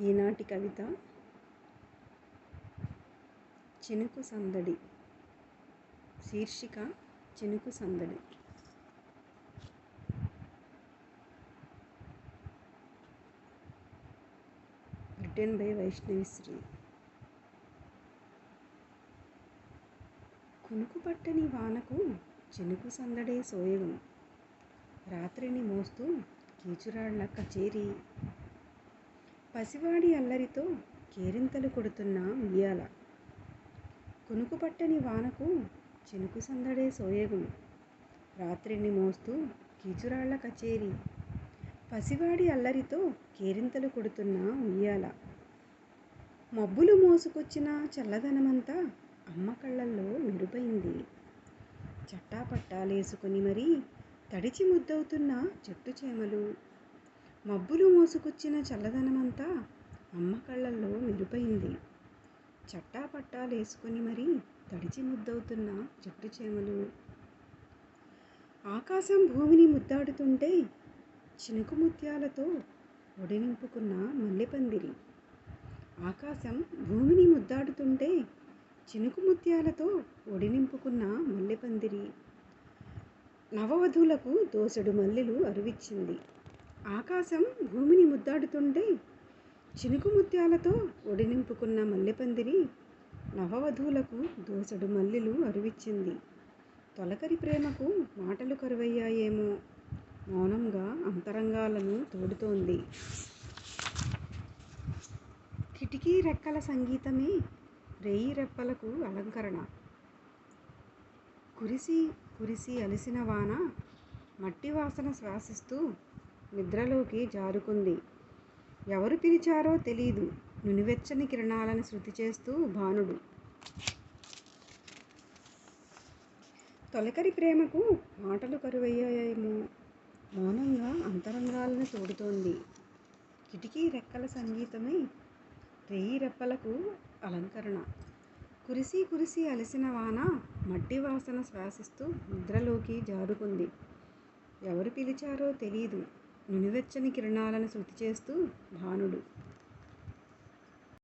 ఈనాటి కవిత చినుకు సందడి. శీర్షిక చినుకు సందడి. Written by Vaishnavishri. కునుకు పట్టని వానకు చినుకు సందడే సోయగం. రాత్రిని మోస్తూ కీచురాళ్ల కచేరీ. పసివాడి అల్లరితో కేరింతలు కొడుతున్న ఉయ్యాల. కునుకు పట్టని వానకు చినుకు సందడే సోయగం. రాత్రిని మోస్తూ కీచురాళ్ల కచేరీ. పసివాడి అల్లరితో కేరింతలు కొడుతున్న ఉయ్యాల. మబ్బులు మోసుకొచ్చిన చల్లదనమంతా అమ్మ కళ్ళల్లో మెరుపైంది. చట్టాపట్టాలేసుకుని మరీ తడిచి ముద్దవుతున్న చెట్టు చేమలు. మబ్బులు మోసుకొచ్చిన చల్లదనమంతా అమ్మ కళ్ళల్లో మెరుపైంది. చట్టాపట్టాలేసుకుని మరీ తడిచి ముద్దవుతున్న చెట్టు చేమలు. ఆకాశం భూమిని ముద్దాడుతుంటే చినుకు ముత్యాలతో ఒడినింపుకున్న మల్లెపందిరి. ఆకాశం భూమిని ముద్దాడుతుంటే చినుకు ముత్యాలతో ఒడినింపుకున్న మల్లెపందిరి. నవవధువులకు దోసెడు మల్లెలు అరువిచ్చింది. ఆకాశం భూమిని ముద్దాడుతుంటే చినుకు ముత్యాలతో ఒడినింపుకున్న మల్లెపందిరి నవవధువులకు దోసెడు మల్లెలు అరువిచ్చింది. తొలకరి ప్రేమకు మాటలు కరువయ్యాయేమో, మౌనంగా అంతరంగాలను తోడుతోంది. కిటికీ రెక్కల సంగీతమే రేయి రెప్పలకు అలంకరణ. కురిసి కురిసి అలిసిన వాన మట్టి వాసన శ్వాసిస్తూ నిద్రలోకి జారుకుంది. ఎవరు పిలిచారో తెలీదు నునివెచ్చని కిరణాలను శృతి చేస్తూ భానుడు. తొలకరి ప్రేమకు మాటలు కరువయ్యాయేమో, మౌనంగా అంతరంగాలను తోడుతోంది. కిటికీ రెక్కల సంగీతమై రేయి రెప్పలకు అలంకరణ. కురిసి కురిసి అలిసిన వాన మట్టి వాసన శ్వాసిస్తూ నిద్రలోకి జారుకుంది. ఎవరు పిలిచారో తెలీదు నునివెచ్చని కిరణాలను శృతి చేస్తూ భానుడు.